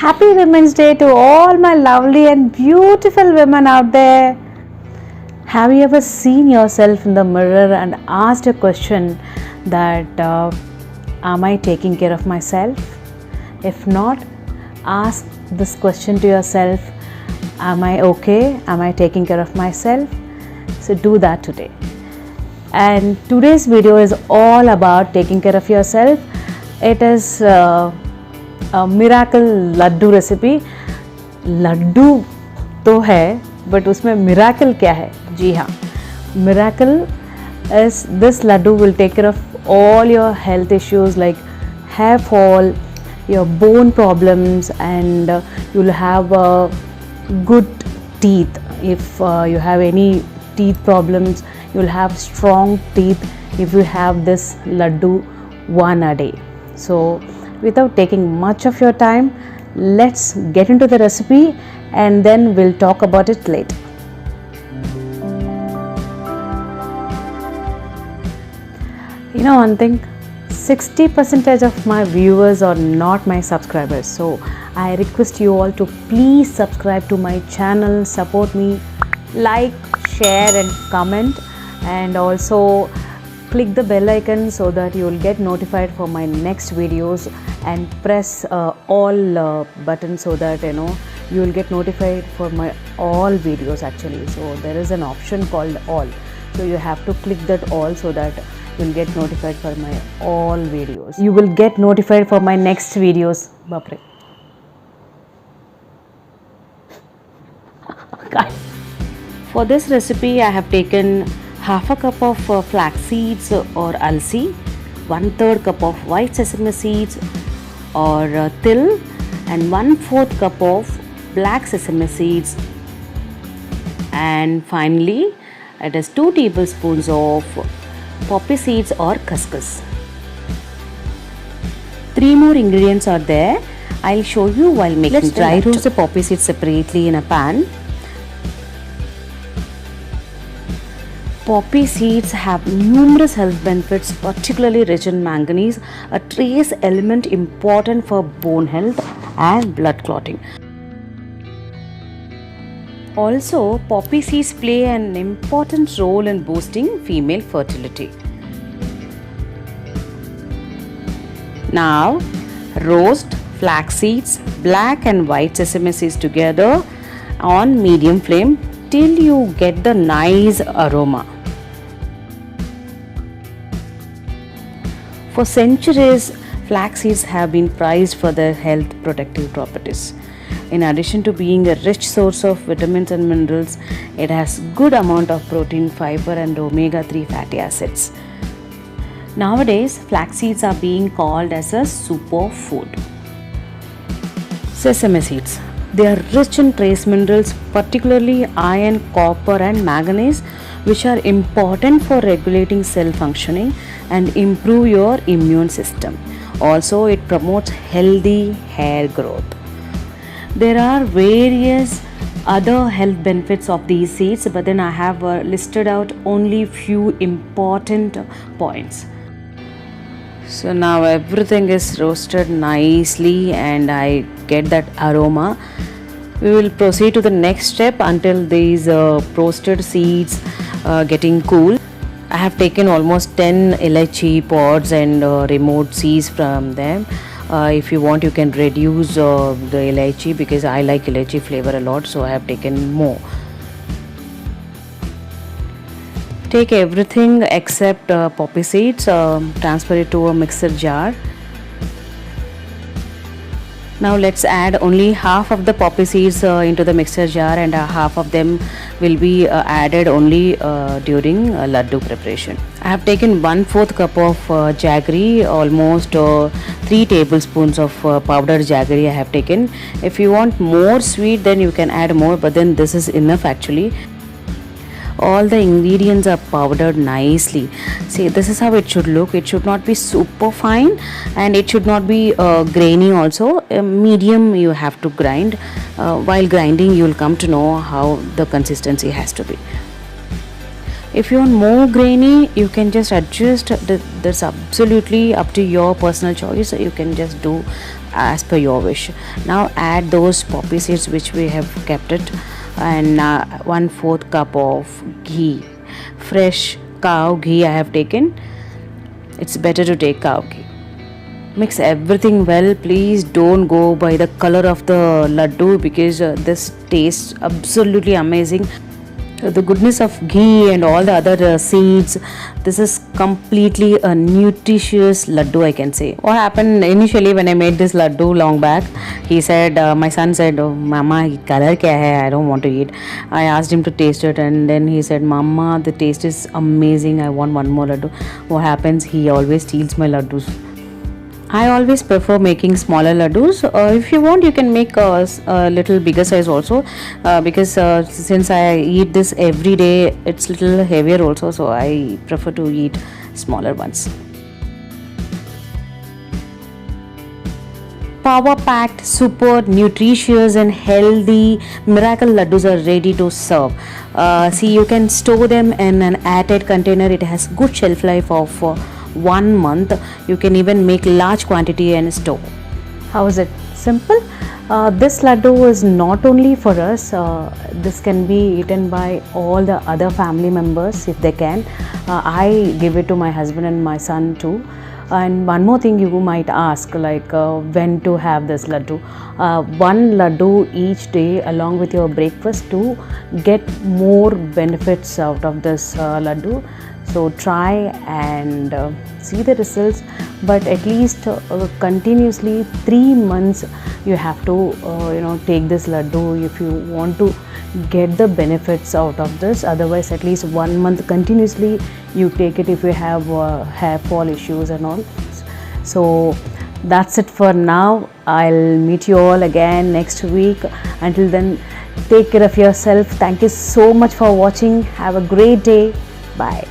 Happy Women's Day to all my lovely and beautiful women out there. Have you ever seen yourself in the mirror and asked a question that am I taking care of myself? If not, ask this question to yourself, am I okay? Am I taking care of myself? So do that today. And today's video is all about taking care of yourself. It is miracle laddu recipe. Laddu तो है but उसमें miracle क्या है? जी हाँ, miracle is this laddu will take care of all your health issues like hair fall, your bone problems, and you will have good teeth. If you have any teeth problems, you will have strong teeth if you have this laddu one a day. So without taking much of your time, let's get into the recipe and then we'll talk about it later. You know one thing, 60% of my viewers are not my subscribers, so I request you all to please subscribe to my channel, support me, like, share and comment, and also click the bell icon so that you will get notified for my next videos, and press all button so that you will get notified for my all videos actually. So there is an option called all, so you have to click that all so that you will get notified for my all videos. You will get notified for my next videos. Bapre. For this recipe I have taken half a cup of flax seeds or alsi, 1/3 cup of white sesame seeds or til, and 1/4 cup of black sesame seeds, and finally it is 2 tablespoons of poppy seeds or khaskhas. 3 more ingredients are there. I'll show you while making. Let's dry roast the poppy seeds separately in a pan. Poppy seeds have numerous health benefits, particularly rich in manganese, a trace element important for bone health and blood clotting. Also, poppy seeds play an important role in boosting female fertility. Now, roast flax seeds, black and white sesame seeds together on medium flame till you get the nice aroma. For centuries, flax seeds have been prized for their health protective properties. In addition to being a rich source of vitamins and minerals, it has good amount of protein, fiber and omega-3 fatty acids. Nowadays, flax seeds are being called as a superfood. Sesame seeds. They are rich in trace minerals, particularly iron, copper and manganese, which are important for regulating cell functioning and improve your immune system. Also, it promotes healthy hair growth. There are various other health benefits of these seeds, but then I have listed out only few important points. So now everything is roasted nicely and I get that aroma. We will proceed to the next step until these roasted seeds getting cool. I have taken almost 10 elaichi pods and removed seeds from them. If you want, you can reduce the elaichi because I like elaichi flavor a lot, so I have taken more. Take everything except poppy seeds, transfer it to a mixer jar. Now let's add only half of the poppy seeds into the mixer jar, and half of them will be added only during laddu preparation. I have taken 1/4 cup of jaggery, almost 3 tablespoons of powdered jaggery I have taken. If you want more sweet, then you can add more, but then this is enough actually. All the ingredients are powdered nicely. See, this is how it should look. It should not be super fine and it should not be grainy also. Medium you have to grind. While grinding, you will come to know how the consistency has to be. If you want more grainy, you can just adjust. That's absolutely up to your personal choice. You can just do as per your wish. Now add those poppy seeds which we have kept it, and 1/4 cup of ghee, fresh cow ghee I have taken. It's better to take cow ghee. Mix everything well. Please don't go by the color of the laddu, because this tastes absolutely amazing. The goodness of ghee and all the other seeds, this is completely a nutritious laddu, I can say. What happened initially when I made this laddu long back, he said, my son said, oh, mama, color kya hai, I don't want to eat. I asked him to taste it, and then he said, mama, the taste is amazing, I want one more laddu. What happens, he always steals my laddus. I always prefer making smaller laddus. If you want, you can make a little bigger size also, because since I eat this every day, it's little heavier also, so I prefer to eat smaller ones. Power packed, super nutritious and healthy miracle laddus are ready to serve. See, you can store them in an airtight container. It has good shelf life of 1 month. You can even make large quantity and store. How is it? Simple. This laddu is not only for us, this can be eaten by all the other family members if they can. I give it to my husband and my son too. And one more thing you might ask, like when to have this laddu. One laddu each day along with your breakfast to get more benefits out of this laddu. So try and see the results, but at least continuously 3 months you have to take this laddu if you want to get the benefits out of this. Otherwise, at least 1 month continuously you take it if you have hair fall issues and all. So that's it for now. I'll meet you all again next week. Until then, take care of yourself. Thank you so much for watching. Have a great day. Bye.